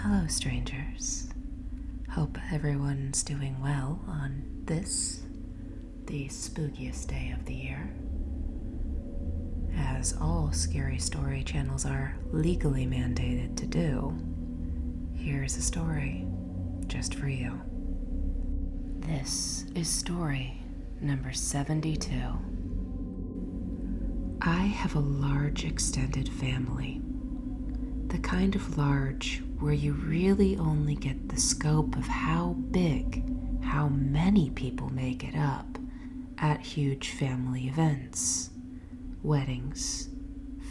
Hello, strangers. Hope everyone's doing well on this, the spookiest day of the year. As all scary story channels are legally mandated to do, here's a story just for you. This is story number 72. I have a large extended family. The kind of large where you really only get the scope of how big, how many people make it up at huge family events, weddings,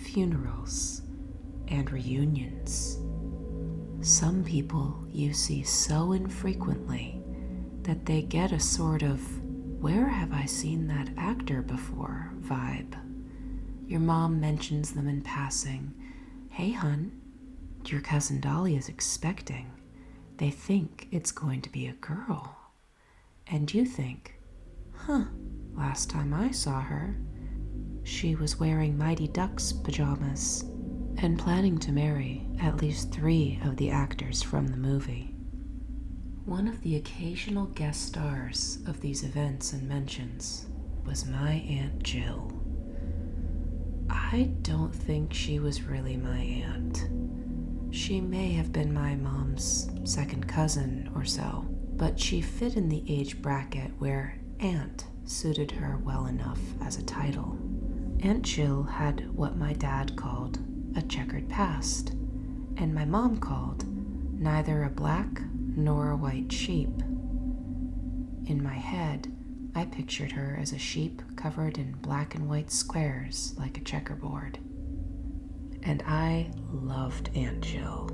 funerals, and reunions. Some people you see so infrequently that they get a sort of "where have I seen that actor before" vibe. Your mom mentions them in passing. "Hey, hun, your cousin Dolly is expecting. They think it's going to be a girl." And you think, last time I saw her, she was wearing Mighty Ducks pajamas and planning to marry at least 3 of the actors from the movie. One of the occasional guest stars of these events and mentions was my Aunt Jill. I don't think she was really my aunt. She may have been my mom's second cousin or so, but she fit in the age bracket where aunt suited her well enough as a title. Aunt Jill had what my dad called a checkered past, and my mom called neither a black nor a white sheep. In my head, I pictured her as a sheep covered in black and white squares like a checkerboard. And I loved Aunt Jill.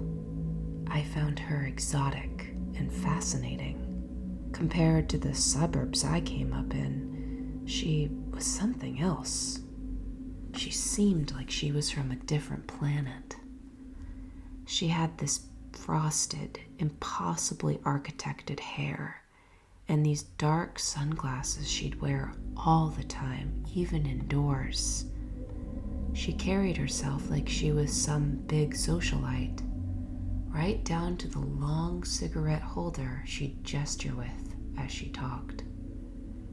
I found her exotic and fascinating. Compared to the suburbs I came up in, she was something else. She seemed like she was from a different planet. She had this frosted, impossibly architected hair, and these dark sunglasses she'd wear all the time, even indoors. She carried herself like she was some big socialite, right down to the long cigarette holder she'd gesture with as she talked.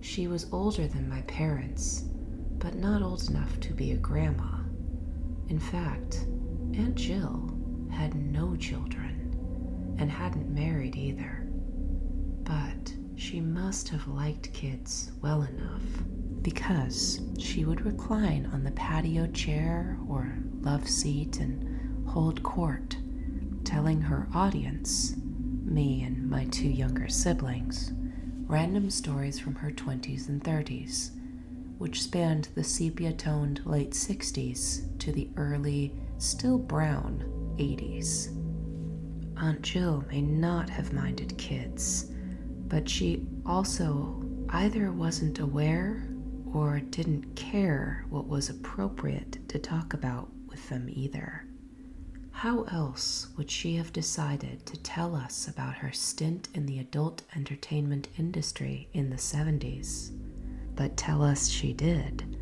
She was older than my parents, but not old enough to be a grandma. In fact, Aunt Jill had no children and hadn't married either. But she must have liked kids well enough, because she would recline on the patio chair or love seat and hold court, telling her audience, me and my 2 younger siblings, random stories from her 20s and 30s, which spanned the sepia-toned late 60s to the early, still brown 80s. Aunt Jill may not have minded kids, but she also either wasn't aware or didn't care what was appropriate to talk about with them either. How else would she have decided to tell us about her stint in the adult entertainment industry in the 70s? But tell us she did,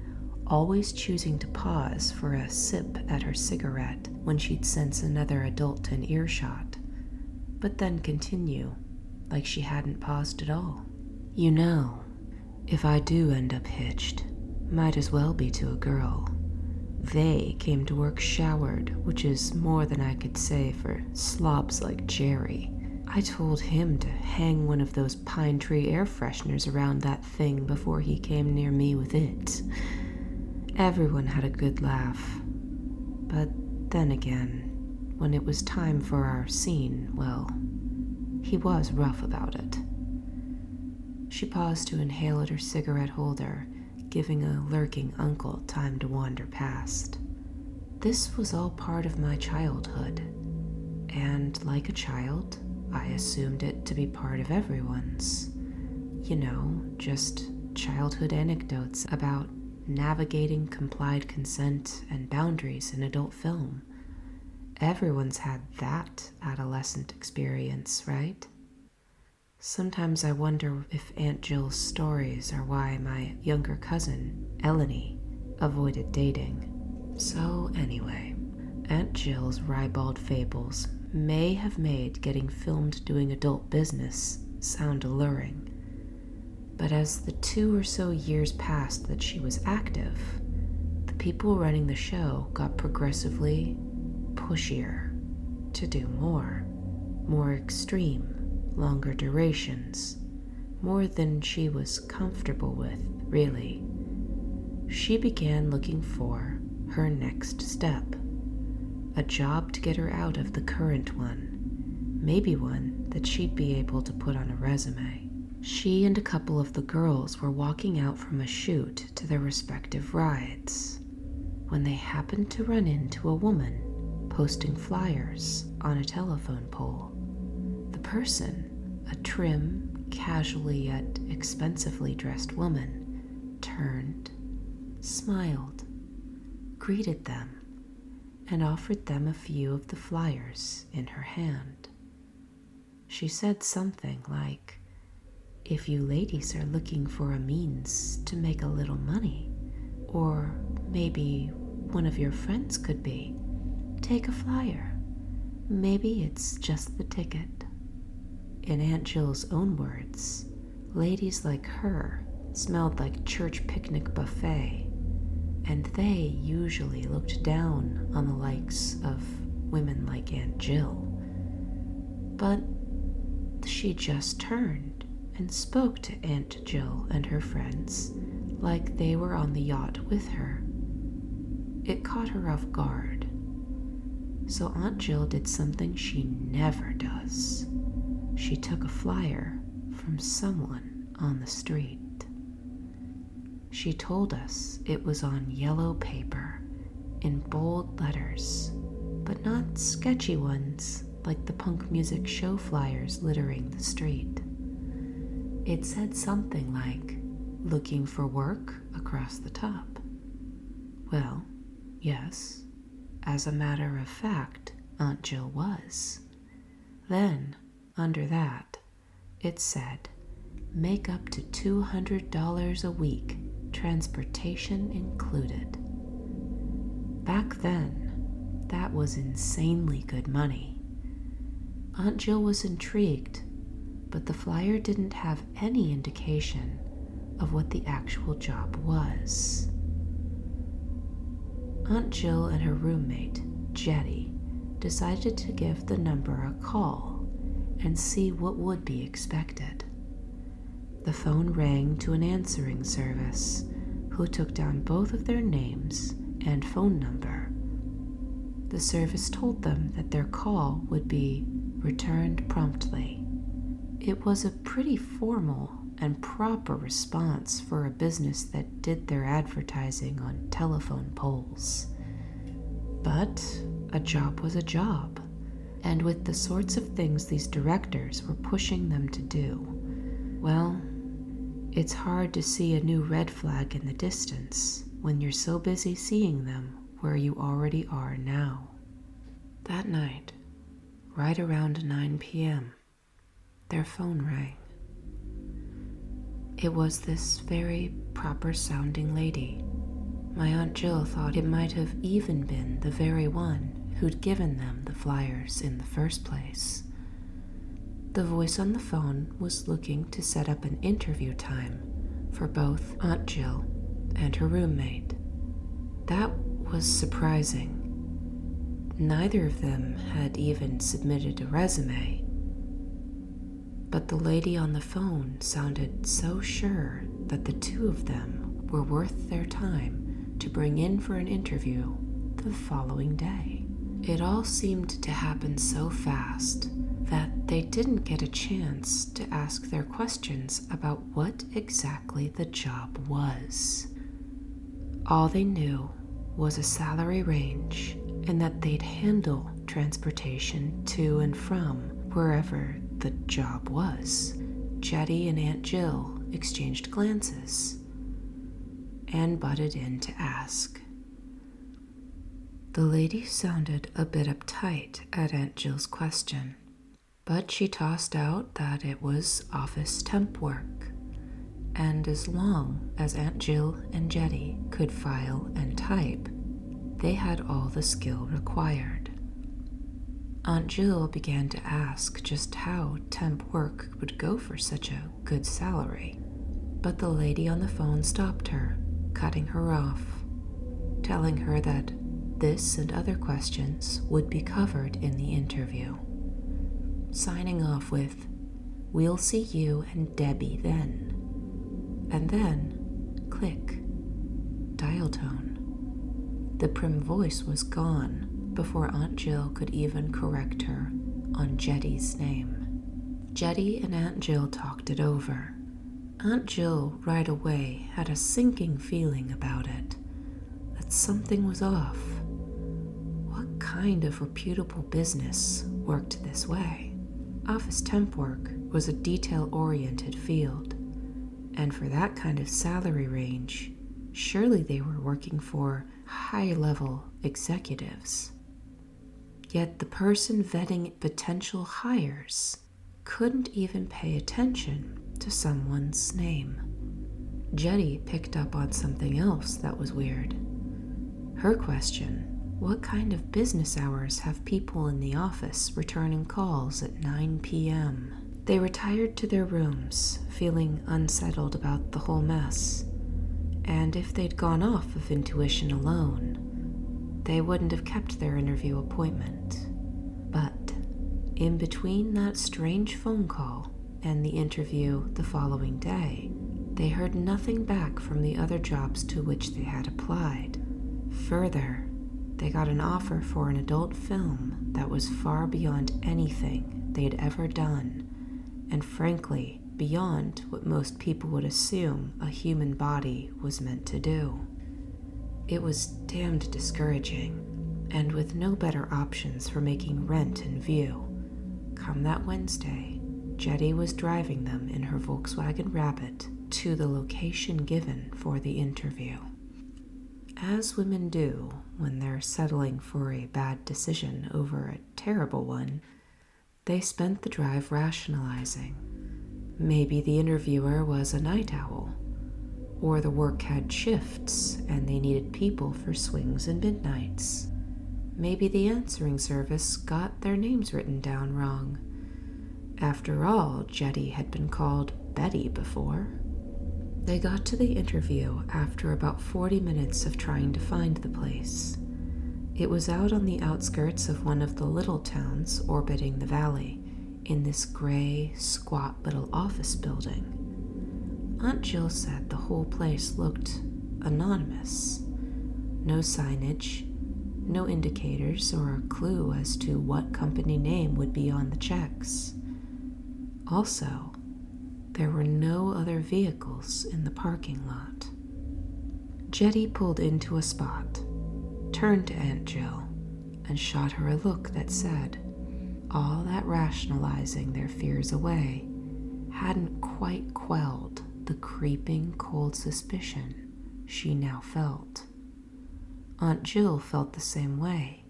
always choosing to pause for a sip at her cigarette when she'd sense another adult in earshot, but then continue like she hadn't paused at all. You know, if I do end up hitched, might as well be to a girl. They came to work showered, which is more than I could say for slobs like Jerry. I told him to hang one of those pine tree air fresheners around that thing before he came near me with it. Everyone had a good laugh. But then again, when it was time for our scene, well, he was rough about it. She paused to inhale at her cigarette holder, giving a lurking uncle time to wander past. This was all part of my childhood, and like a child, I assumed it to be part of everyone's. You know, just childhood anecdotes about navigating complied consent and boundaries in adult film. Everyone's had that adolescent experience, right? Sometimes I wonder if Aunt Jill's stories are why my younger cousin, Eleni, avoided dating. So anyway, Aunt Jill's ribald fables may have made getting filmed doing adult business sound alluring, but as the 2 or so years passed that she was active, the people running the show got progressively pushier to do more extreme, longer durations, more than she was comfortable with, really. She began looking for her next step, a job to get her out of the current one, maybe one that she'd be able to put on a resume. She and a couple of the girls were walking out from a shoot to their respective rides when they happened to run into a woman posting flyers on a telephone pole. The person, a trim, casually yet expensively dressed woman, turned, smiled, greeted them, and offered them a few of the flyers in her hand. She said something like, "If you ladies are looking for a means to make a little money, or maybe one of your friends could be, take a flyer. Maybe it's just the ticket." In Aunt Jill's own words, ladies like her smelled like church picnic buffet, and they usually looked down on the likes of women like Aunt Jill. But she just turned and spoke to Aunt Jill and her friends like they were on the yacht with her. It caught her off guard. So Aunt Jill did something she never does. She took a flyer from someone on the street. She told us it was on yellow paper in bold letters, but not sketchy ones like the punk music show flyers littering the street. It said something like, "Looking for work," across the top. Well, yes, as a matter of fact, Aunt Jill was. Then, under that, it said, "Make up to $200 a week, transportation included." Back then, that was insanely good money. Aunt Jill was intrigued, but the flyer didn't have any indication of what the actual job was. Aunt Jill and her roommate, Jetty, decided to give the number a call and see what would be expected. The phone rang to an answering service, who took down both of their names and phone number. The service told them that their call would be returned promptly. It was a pretty formal and proper response for a business that did their advertising on telephone poles. But a job was a job, and with the sorts of things these directors were pushing them to do, well, it's hard to see a new red flag in the distance when you're so busy seeing them where you already are now. That night, right around 9 p.m., their phone rang. It was this very proper-sounding lady. My Aunt Jill thought it might have even been the very one who'd given them the flyers in the first place. The voice on the phone was looking to set up an interview time for both Aunt Jill and her roommate. That was surprising. Neither of them had even submitted a resume. But the lady on the phone sounded so sure that the two of them were worth their time to bring in for an interview the following day. It all seemed to happen so fast that they didn't get a chance to ask their questions about what exactly the job was. All they knew was a salary range and that they'd handle transportation to and from wherever the job was. Jetty and Aunt Jill exchanged glances and butted in to ask. The lady sounded a bit uptight at Aunt Jill's question, but she tossed out that it was office temp work, and as long as Aunt Jill and Jetty could file and type, They had all the skill required. Aunt Jill began to ask just how temp work would go for such a good salary, but the lady on the phone stopped her, cutting her off, telling her that this and other questions would be covered in the interview, signing off with, "We'll see you and Debbie then." And then, click, dial tone. The prim voice was gone before Aunt Jill could even correct her on Jetty's name. Jetty and Aunt Jill talked it over. Aunt Jill right away had a sinking feeling about it, that something was off. What kind of reputable business worked this way? Office temp work was a detail-oriented field, and for that kind of salary range, surely they were working for high-level executives. Yet the person vetting potential hires couldn't even pay attention to someone's name. Jetty picked up on something else that was weird. Her question, what kind of business hours have people in the office returning calls at 9 p.m.? They retired to their rooms, feeling unsettled about the whole mess. And if they'd gone off of intuition alone, they wouldn't have kept their interview appointment. But in between that strange phone call and the interview the following day, they heard nothing back from the other jobs to which they had applied. Further, they got an offer for an adult film that was far beyond anything they'd ever done, and frankly, beyond what most people would assume a human body was meant to do. It was damned discouraging, and with no better options for making rent in view, come that Wednesday, Jetty was driving them in her Volkswagen Rabbit to the location given for the interview. As women do when they're settling for a bad decision over a terrible one, they spent the drive rationalizing. Maybe the interviewer was a night owl, or the work had shifts and they needed people for swings and midnights. Maybe the answering service got their names written down wrong. After all, Jetty had been called Betty before. They got to the interview after about 40 minutes of trying to find the place. It was out on the outskirts of one of the little towns orbiting the valley, in this gray, squat little office building. Aunt Jill said the whole place looked anonymous. No signage, no indicators or a clue as to what company name would be on the checks. Also, there were no other vehicles in the parking lot. Jetty pulled into a spot, turned to Aunt Jill, and shot her a look that said all that rationalizing their fears away hadn't quite quelled the creeping cold suspicion she now felt. Aunt Jill felt the same way,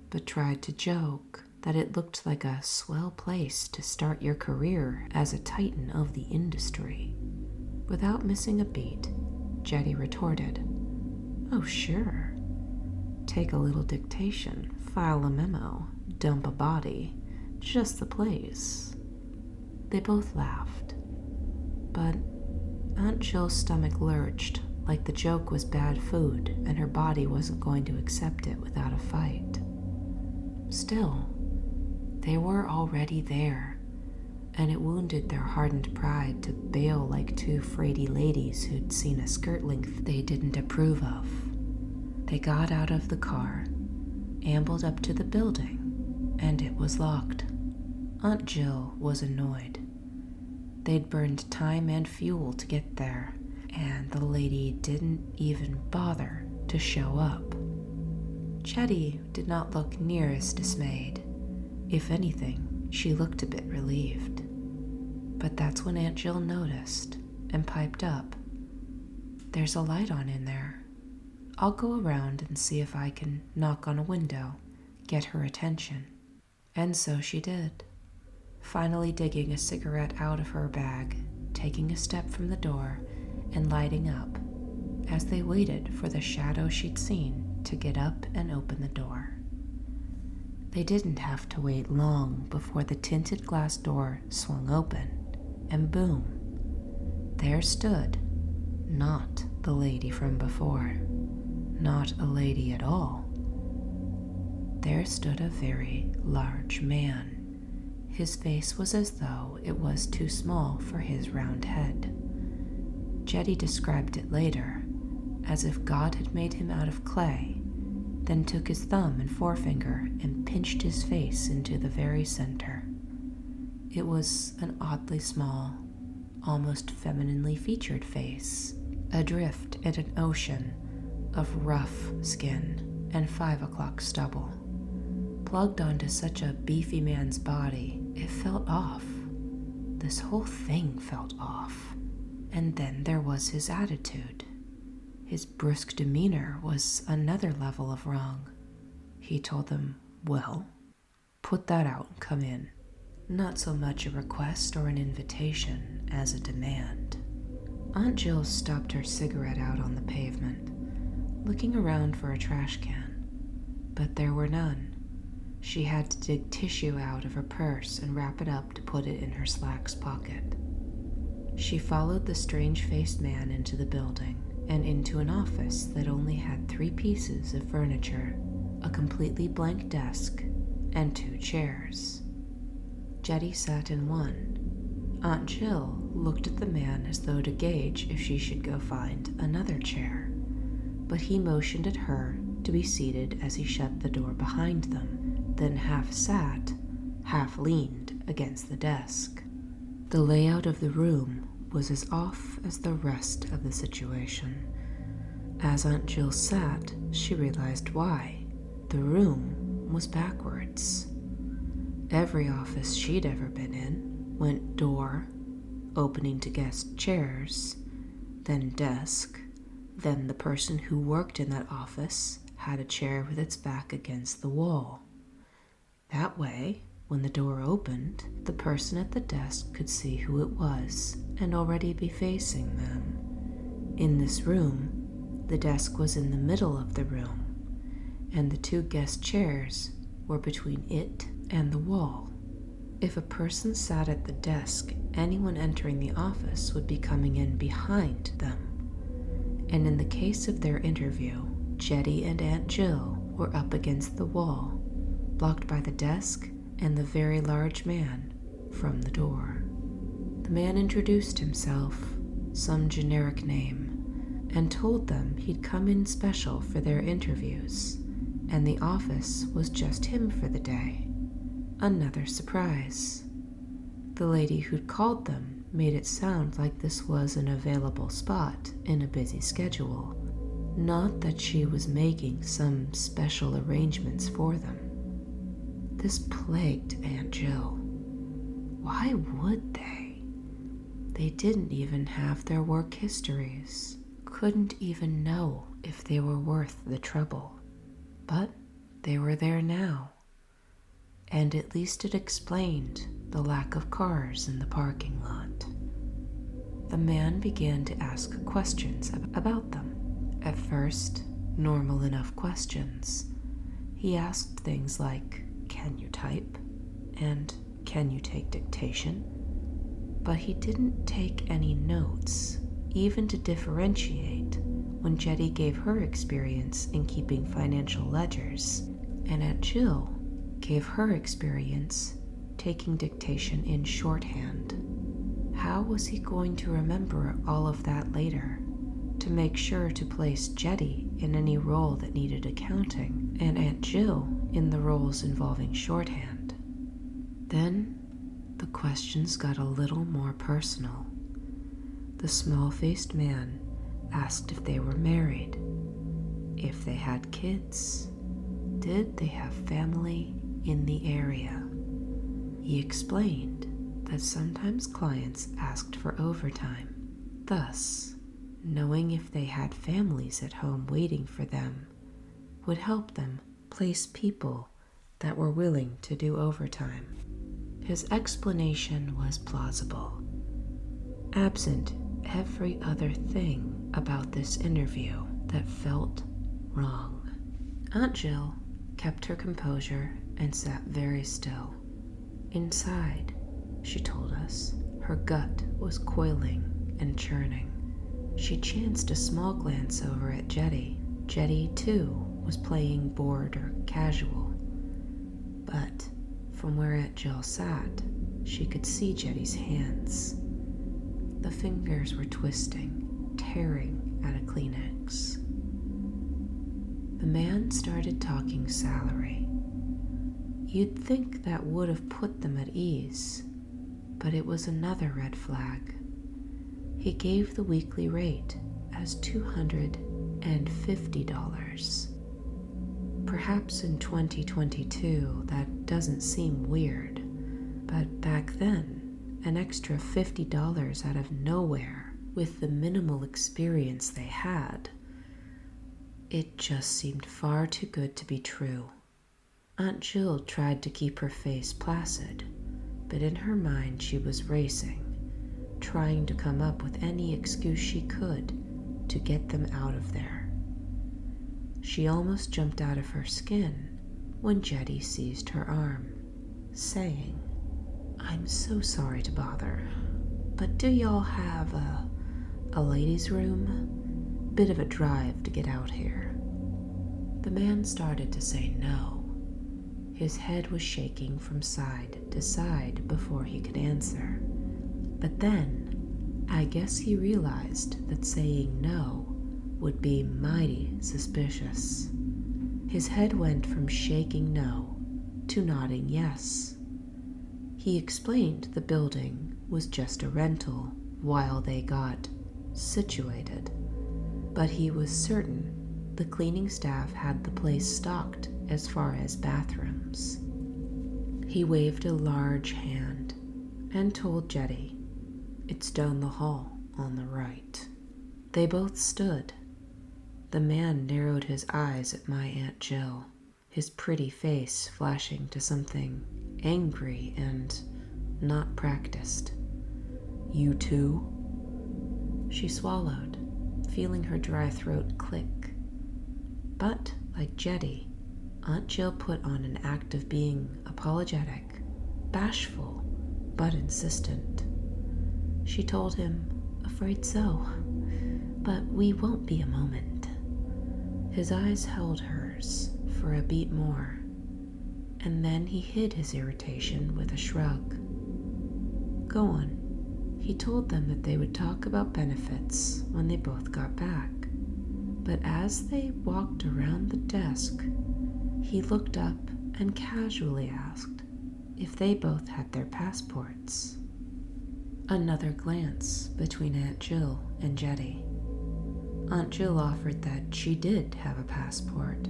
but tried to joke that it looked like a swell place to start your career as a titan of the industry. Without missing a beat, Jetty retorted, "Oh, sure. Take a little dictation, file a memo, dump a body, just the place." They both laughed, but Aunt Jill's stomach lurched like the joke was bad food and her body wasn't going to accept it without a fight. Still, they were already there, and it wounded their hardened pride to bail like two fraidy ladies who'd seen a skirt length they didn't approve of. They got out of the car, ambled up to the building, and it was locked. Aunt Jill was annoyed. They'd burned time and fuel to get there, and the lady didn't even bother to show up. Jetty did not look near as dismayed. If anything, she looked a bit relieved. But that's when Aunt Jill noticed and piped up, "There's a light on in there. I'll go around and see if I can knock on a window, get her attention." And so she did, finally digging a cigarette out of her bag, taking a step from the door, and lighting up as they waited for the shadow she'd seen to get up and open the door. They didn't have to wait long before the tinted glass door swung open, and boom, there stood not the lady from before, not a lady at all. There stood a very large man. His face was as though it was too small for his round head. Jetty described it later as if God had made him out of clay, then took his thumb and forefinger and pinched his face into the very center. It was an oddly small, almost femininely featured face, adrift in an ocean of rough skin and 5 o'clock stubble. Plugged onto such a beefy man's body, it felt off. This whole thing felt off. And then there was his attitude. His brusque demeanor was another level of wrong. He told them, "Well, put that out and come in." Not so much a request or an invitation as a demand. Aunt Jill stopped her cigarette out on the pavement, looking around for a trash can, but there were none. She had to dig tissue out of her purse and wrap it up to put it in her slacks pocket. She followed the strange-faced man into the building and into an office that only had 3 pieces of furniture, a completely blank desk, and 2 chairs. Jetty sat in one. Aunt Jill looked at the man as though to gauge if she should go find another chair, but he motioned at her to be seated as he shut the door behind them, then half sat, half leaned against the desk. The layout of the room was as off as the rest of the situation. As Aunt Jill sat, she realized why. The room was backwards. Every office she'd ever been in went door, opening to guest chairs, then desk, then the person who worked in that office had a chair with its back against the wall. That way, when the door opened, the person at the desk could see who it was and already be facing them. In this room, the desk was in the middle of the room, and the 2 guest chairs were between it and the wall. If a person sat at the desk, anyone entering the office would be coming in behind them. And in the case of their interview, Jetty and Aunt Jill were up against the wall, blocked by the desk and the very large man from the door. The man introduced himself, some generic name, and told them he'd come in special for their interviews, and the office was just him for the day. Another surprise. The lady who'd called them made it sound like this was an available spot in a busy schedule, not that she was making some special arrangements for them. This plagued Aunt Jill. Why would they? They didn't even have their work histories, couldn't even know if they were worth the trouble. But they were there now, and at least it explained the lack of cars in the parking lot. The man began to ask questions about them. At first, normal enough questions. He asked things like, "Can you type?" and "Can you take dictation?" But he didn't take any notes, even to differentiate when Jetty gave her experience in keeping financial ledgers, and Aunt Jill gave her experience taking dictation in shorthand. How was he going to remember all of that later, to make sure to place Jetty in any role that needed accounting, and Aunt Jill in the roles involving shorthand? Then the questions got a little more personal. The small-faced man asked if they were married, if they had kids, did they have family in the area. He explained that sometimes clients asked for overtime. Thus, knowing if they had families at home waiting for them would help them place people that were willing to do overtime. His explanation was plausible, absent every other thing about this interview that felt wrong. Aunt Jill kept her composure and sat very still. Inside, she told us, her gut was coiling and churning. She chanced a small glance over at Jetty. Jetty, too, was playing bored or casual. But from where Aunt Jill sat, she could see Jetty's hands. The fingers were twisting, tearing at a Kleenex. The man started talking salary. You'd think that would have put them at ease, but it was another red flag. He gave the weekly rate as $250. Perhaps in 2022 that doesn't seem weird, but back then, an extra $50 out of nowhere with the minimal experience they had, it just seemed far too good to be true. Aunt Jill tried to keep her face placid, but in her mind she was racing, trying to come up with any excuse she could to get them out of there. She almost jumped out of her skin when Jetty seized her arm, saying, "I'm so sorry to bother, but do y'all have a ladies' room? Bit of a drive to get out here." The man started to say no. His head was shaking from side to side before he could answer. But then, I guess he realized that saying no would be mighty suspicious. His head went from shaking no to nodding yes. He explained the building was just a rental while they got situated, but he was certain the cleaning staff had the place stocked as far as bathrooms. He waved a large hand and told Jetty, "It's down the hall on the right." They both stood. The man narrowed his eyes at my Aunt Jill, his pretty face flashing to something angry and not practiced. "You too?" She swallowed, feeling her dry throat click. But, like Jetty, Aunt Jill put on an act of being apologetic, bashful, but insistent. She told him, "Afraid so, but we won't be a moment." His eyes held hers for a beat more, and then he hid his irritation with a shrug. "Go on." He told them that they would talk about benefits when they both got back. But as they walked around the desk, he looked up and casually asked if they both had their passports. Another glance between Aunt Jill and Jetty. Aunt Jill offered that she did have a passport,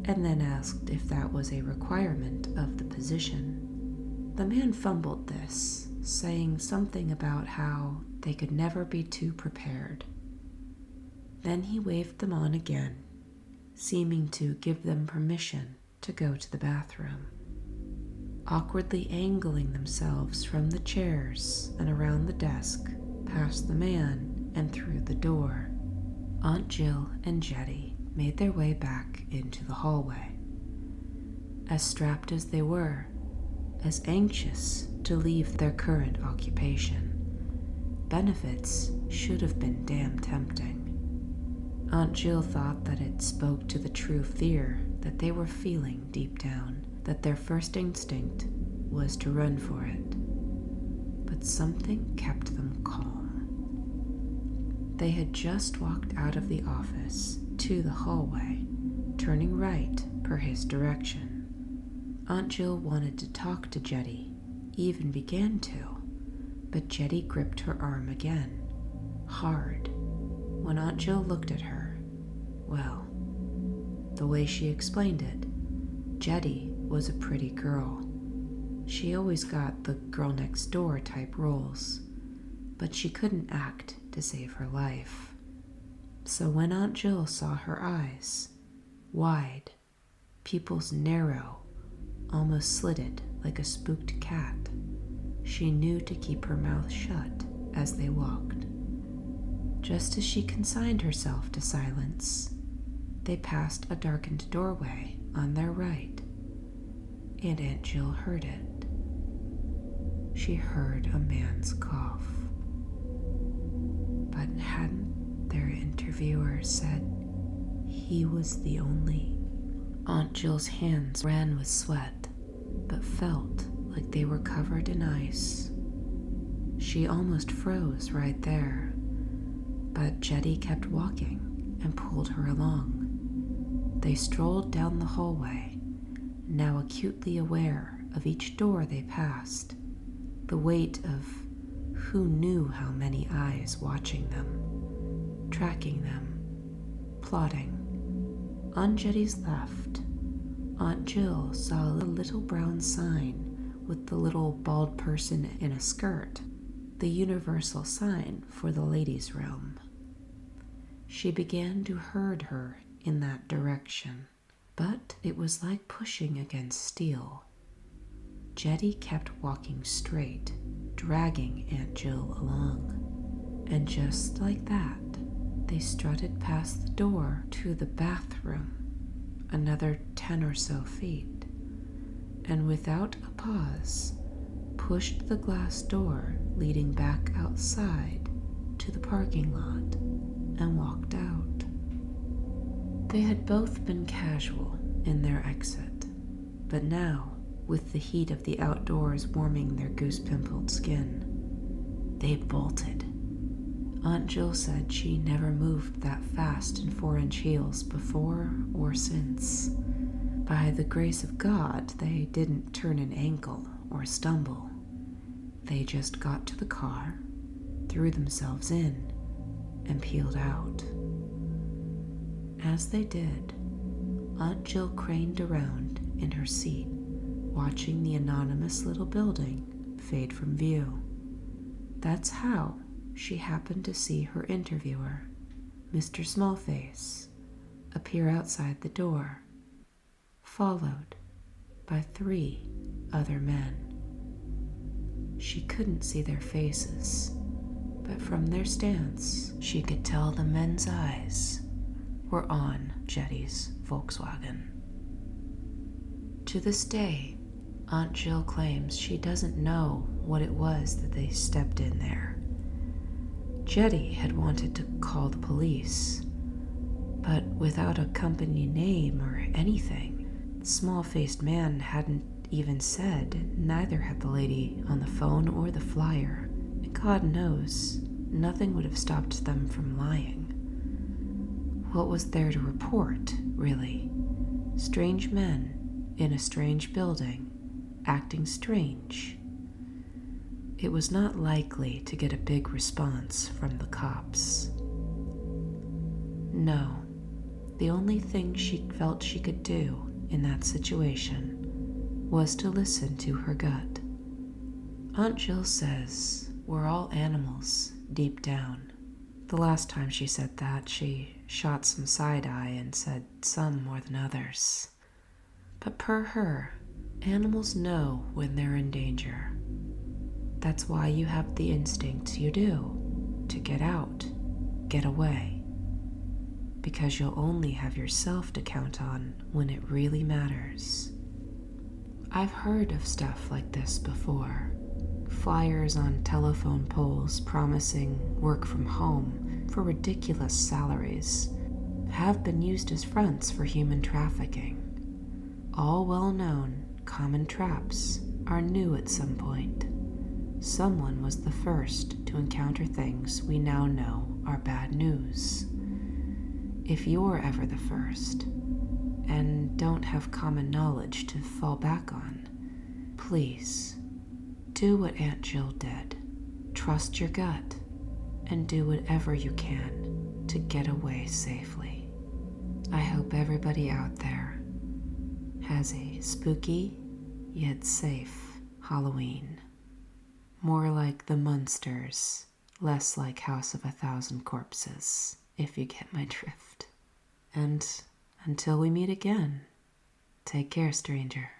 and then asked if that was a requirement of the position. The man fumbled this, saying something about how they could never be too prepared. Then he waved them on again, seeming to give them permission to go to the bathroom. Awkwardly angling themselves from the chairs and around the desk, past the man and through the door, Aunt Jill and Jetty made their way back into the hallway. As strapped as they were, as anxious to leave their current occupation, benefits should have been damn tempting. Aunt Jill thought that it spoke to the true fear that they were feeling deep down, that their first instinct was to run for it. But something kept them calm. They had just walked out of the office to the hallway, turning right per his direction. Aunt Jill wanted to talk to Jetty, even began to, but Jetty gripped her arm again, hard. When Aunt Jill looked at her, well, the way she explained it, Jetty was a pretty girl. She always got the girl next door type roles, but she couldn't act to save her life. So when Aunt Jill saw her eyes, wide, pupils narrow, almost slitted like a spooked cat, she knew to keep her mouth shut as they walked. Just as she consigned herself to silence, they passed a darkened doorway on their right, and Aunt Jill heard it. She heard a man's cough. But hadn't their interviewer said he was the only? Aunt Jill's hands ran with sweat, but felt like they were covered in ice. She almost froze right there, but Jetty kept walking and pulled her along. They strolled down the hallway, now acutely aware of each door they passed, the weight of who knew how many eyes watching them, tracking them, plotting. On Jetty's left, Aunt Jill saw a little brown sign with the little bald person in a skirt, the universal sign for the ladies' room. She began to herd her in that direction, but it was like pushing against steel. Jetty kept walking straight, dragging Aunt Jill along, and just like that, they strutted past the door to the bathroom, another 10 or so feet, and without a pause, pushed the glass door leading back outside to the parking lot and walked out. They had both been casual in their exit, but now, with the heat of the outdoors warming their goose-pimpled skin, they bolted. Aunt Jill said she never moved that fast in 4-inch heels before or since. By the grace of God, they didn't turn an ankle or stumble. They just got to the car, threw themselves in, and peeled out. As they did, Aunt Jill craned around in her seat, watching the anonymous little building fade from view. That's how she happened to see her interviewer, Mr. Smallface, appear outside the door, followed by 3 other men. She couldn't see their faces, but from their stance, she could tell the men's eyes were on Jetty's Volkswagen. To this day, Aunt Jill claims she doesn't know what it was that they stepped in there. Jetty had wanted to call the police, but without a company name or anything, the small-faced man hadn't even said, neither had the lady on the phone or the flyer, and God knows, nothing would have stopped them from lying. What was there to report, really? Strange men in a strange building, acting strange. It was not likely to get a big response from the cops. No, the only thing she felt she could do in that situation was to listen to her gut. Aunt Jill says we're all animals deep down. The last time she said that, she shot some side-eye and said some more than others. But per her, animals know when they're in danger. That's why you have the instincts you do, to get out, get away. Because you'll only have yourself to count on when it really matters. I've heard of stuff like this before. Flyers on telephone poles promising work from home for ridiculous salaries have been used as fronts for human trafficking. All well-known, common traps are new at some point. Someone was the first to encounter things we now know are bad news. If you're ever the first, and don't have common knowledge to fall back on, please, do what Aunt Jill did. Trust your gut, and do whatever you can to get away safely. I hope everybody out there has a spooky yet safe Halloween. More like the Munsters, less like House of 1,000 Corpses, if you get my drift. And until we meet again, take care, stranger.